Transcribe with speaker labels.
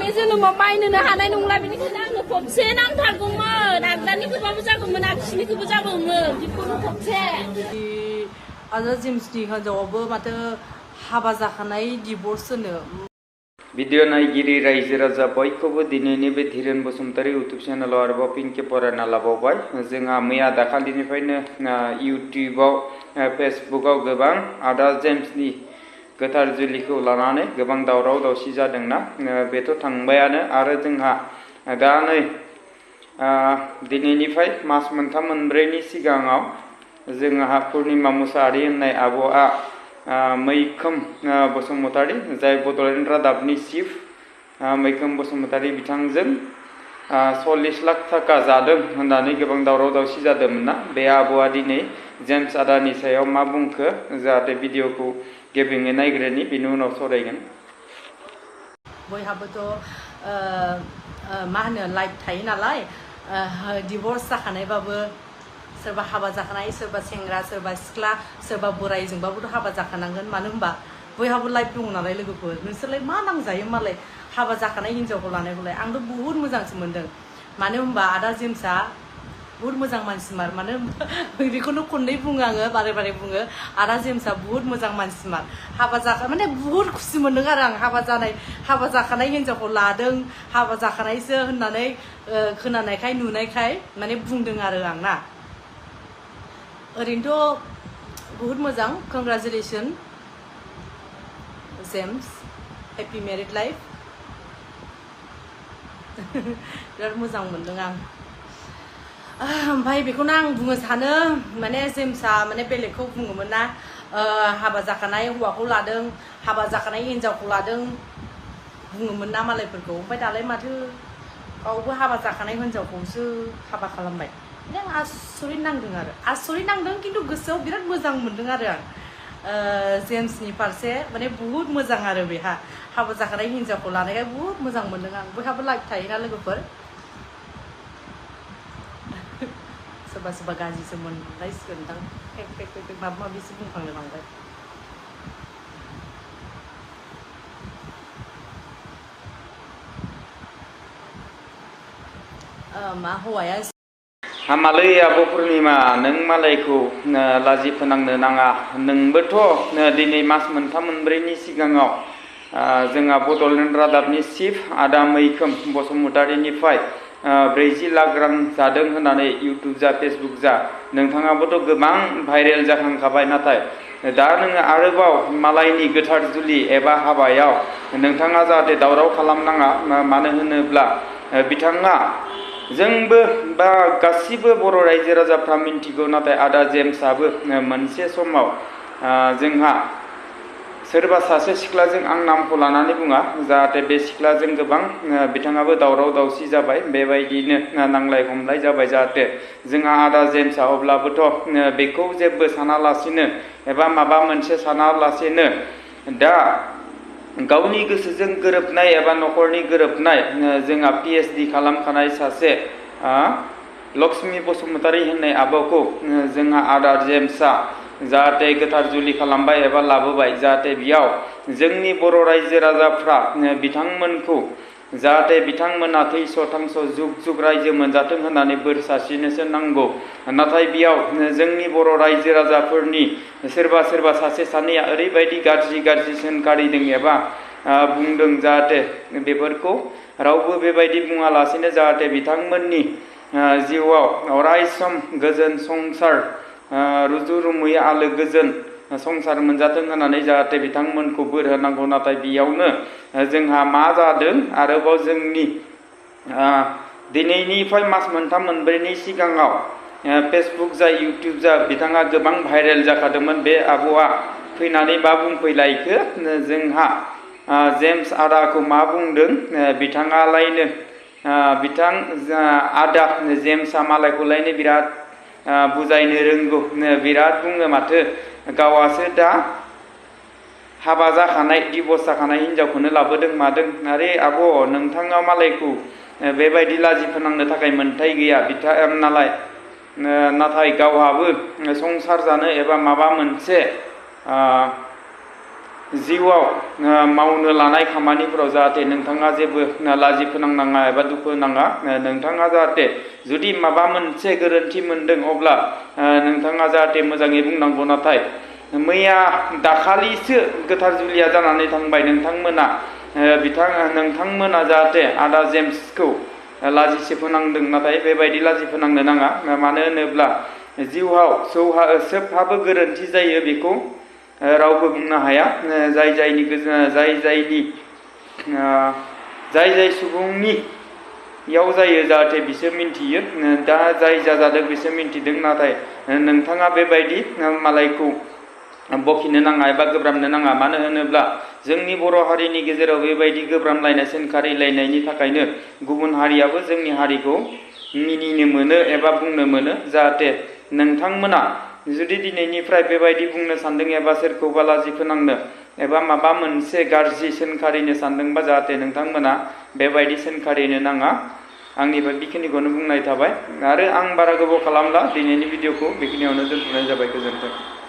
Speaker 1: बे जोनोमाव बायनोनो हानाय नंला बेनिखायनो आंनो खबसे नांथारगौमोन आगदानिखौबाबो जागौमोन आगसिनिखौबो जागौमोन जिखुनु खबसे
Speaker 2: आरो जेम्सनि हिन्जावाबो माथो हाबा जाखानाय डिभर्स होनो
Speaker 3: भिडिअ नायगिरि रायजो राजा बयखौबो दिनैनि बे धीरेन बसुमतारी इउटुब चेनेलाव आरोबाव फिन खेब बरायना लाबावबाय जोंहा मैया दाखालिनिफ्रायनो इउटुबाव फेसबुकाव गोबां आदा जेम्सनि गोथार जुलिखौ लानानै गोबां दावराव दावसि जादोंना बेथ' थांबायानो आरो जोंहा दा नै दिनैनिफ्राय मास मोनथाम मोनब्रैनि सिगाङाव जोंहा पुर्निमा मुसाहारि होननाय आब'आ मैखोम बसुमतारी जाय बड'लेण्ड रादाबनि चिफ मैखोम बसुमतारी बिथांजों 40 लाख थाखा जादों होननानै गोबां दावराव दावसि जादोंमोन ना बे आब'आ दिनै जेम्स आदानि सायाव मा बुंखो जाहाथे भिडिअखौ गेबेङै नायग्रोनि बिनि उनाव सावरायगोन
Speaker 2: बयहाबोथ' मा होनो लाइफ थायो नालाय डिभर्स जाखानायबाबो सोरबा हाबा जाखानाय सोरबा सेंग्रा सोरबा सिख्ला सोरबा बोराइजोंबाबोथ' हाबा जाखानांगोन मानो होनबा बयहाबो लाइफ दङ नालाय लोगोफोर नोंसोरलाय मा नांजायो मालाय हाबा जाखानाय हिन्जावखौ लानायखौलाय आंथ' बुहुत मोजांसो मोनदों मानो होनबा आदा जेम्सआ बुहुत मोजां मानसिमार मानो होनबा बेखौनो खननै बुङो आङो बारे बारे बुङो आदा जेम्सआ बुहुत मोजां मानसिमार हाबा जाखा माने बुहुत खुसि मोनदों आरो आं हाबा जाखानाय हिन्जावखौ लादों हाबा जाखानायसो होननानै खोनानायखाय नुनायखाय माने बुंदों आरो आं ना ओरैनोथ' बुहुत मोजां congratulation James happy married life बिराद मोजां मोनदों आं ओमफ्राय बेखौनो आं बुंनो सानो माने जेम्सआ माने बेलेगखौ बुङोमोन ना हाबा जाखानाय हौवाखौ लादों हाबा जाखानाय हिन्जावखौ लादों बुङोमोन ना मालायफोरखौ ओमफ्राय दालाय माथो गावबो हाबा जाखानाय हिन्जावखौसो हाबा खालामबाय आं आसरित नांदों खिन्थु गोसोआव बिराद मोजां मोनदों आरो आं जेम्सनि फारसे माने बुहुत मोजां आरो बेहा हाबा जाखानाय हिन्जावखौ लानायखाय बुहुत मोजां मोनदों आं बयहाबो लाइफ थायोना लोगोफोर सोरबा सोरबा गाज्रिसो मोनलायसिगोनदां फेक माबा माबिसो बुंफ्लांनो बांद्राय मा हौवाया
Speaker 3: हामालै आब' पुर्निमा नों मालायखौ लाजि फोनांनो नाङा नोंबोथ' दिनै मास मोनथाम मोनब्रैनि सिगाङाव जोंहा बड'लेण्ड रादाबनि चिफ आदा मैखोम बसुमतारीनिफ्राय 40 लाख रां जादों होननानै इउटुब जा फेसबुक जा नोंथाङाबोथ' गोबां भाइरेल जाखांखाबाय नाथाय दा नोङो आरोबाव मालायनि गोथार जुलि एबा हाबायाव नोंथाङा जाहाथे दावराव खालामनाङा मानो होनोब्ला बिथाङा जोंबो बा गासिबो बर' रायजो राजाफ्रा मिन्थिगौ नाथाय आदा जेम्सआबो मोनसे समाव जोंहा सोरबा सासे सिख्लाजों आं नामखौ लानानै बुङा जाहाथे बे सिख्लाजों गोबां बिथाङाबो दावराव दावसि जाबाय बेबायदिनो नांलाय खमलाय जाबाय जाहाथे जोंहा आदा जेम्सआ अब्लाबोथ' बेखौ जेबो सानालासिनो एबा माबा मोनसे सानालासिनो दा गावनि गोसोजों गोरोबनाय एबा न'खरनि गोरोबनाय जोंहा PhD खालामखानाय सासे लक्ष्मी बसुमतारी होननाय आब'खौ जोंहा आदा जेम्सआ जाहाथे गोथार जुलि खालामबाय एबा लाबोबाय जाहाथे बेयाव जोंनि बर' रायजो राजाफ्रा बिथांमोनखौ जाहाथे बिथांमोना थैस' थांस' जुग जुग रायजो मोनजाथों होननानै बोर सारस्रिनोसो नांगौ नाथाय बेयाव जोंनि बर' रायजो राजाफोरनि सोरबा सासे सानैया ओरैबायदि गाज्रि सोंखारिदों एबा बुंदों जाहाथे बेफोरखौ रावबो बेबायदि बुङालासिनो जाहाथे बिथांमोननि जिउआव अराय सम गोजोन संसार रुजु रुमुयै आलो गोजोन संसार मोनजाथों होननानै जाहाथे बिथांमोनखौ बोर होनांगौ नाथाय बेयावनो जोंहा मा जादों आरोबाव जोंनि दिनैनिफ्राय मास मोनथाम मोनब्रैनि सिगाङाव फेसबुक जा इउटुब जा बिथाङा गोबां भाइरेल जाखादोंमोन बे आब'आ फैनानै मा बुंफैलायखो जोंहा जेम्स आदाखौ मा बुंदों बिथाङालायनो बिथां आदा जेम्सआ मालायखौलायनो बिराद बुजायनो रोंगौ बिराद बुङो माथो गावासो दा हाबा जाखानाय डिभर्स जाखानाय हिन्जावखौनो लाबोदों मादों आरे आब' नोंथाङा मालायखौ बेबायदि लाजि फोनांनो थाखाय मोन्थाय गैया नालाय नाथाय गावहाबो संसार जानो एबा माबा मोनसे जिउआव मावनो लानाय खामानिफोराव जाहाथे नोंथाङा जेबो लाजि फोनांनाङा एबा दुखु नाङा नोंथाङा जाहाथे जुदि माबा मोनसे गोरोन्थि मोनदों अब्ला नोंथाङा जाहाथे मोजाङै बुंनांगौ नाथाय मैया दाखालिसो गोथार जुलिया जानानै थांबाय नोंथांमोना जाहाथे आदा जेम्सखौ लाजिसे फोनांदों नाथाय बेबायदि लाजि फोनांनो नाङा मानो होनोब्ला जिउआव सोबहाबो गोरोन्थि जायो बेखौ रावबो बुंनो हाया जाय सुबुंनियाव जायो जाहाथे बिसोर मिन्थियो दा जाय जाजादों बिसोर मिन्थिदों नाथाय नोंथाङा बेबायदि मालायखौ बखिनो नाङा एबा गोब्राबनो नाङा मानो होनोब्ला जोंनि बर' हारिनि गेजेराव बेबायदि गोब्राबलायनाय सोंखारिलायनायनि थाखायनो गुबुन हारियाबो जोंनि हारिखौ मिनिनो मोनो एबा बुंनो मोनो जाहाथे नोंथांमोना जुदि दिनैनिफ्राय बेबायदि बुंनो सानदों एबा सोरखौबा लाजि फोनांनो एबा माबा मोनसे गाज्रि सोंखारिनो सानदोंबा जाहाथे नोंथांमोना बेबायदि सोंखारिनो नाङा आंनिफ्राय बेखिनिखौनो बुंनाय थाबाय आरो आं बारा गोबाव खालामला दिनैनि भिडिअखौ बेखिनियावनो दोनथ'नाय जाबाय गोजोन्थों।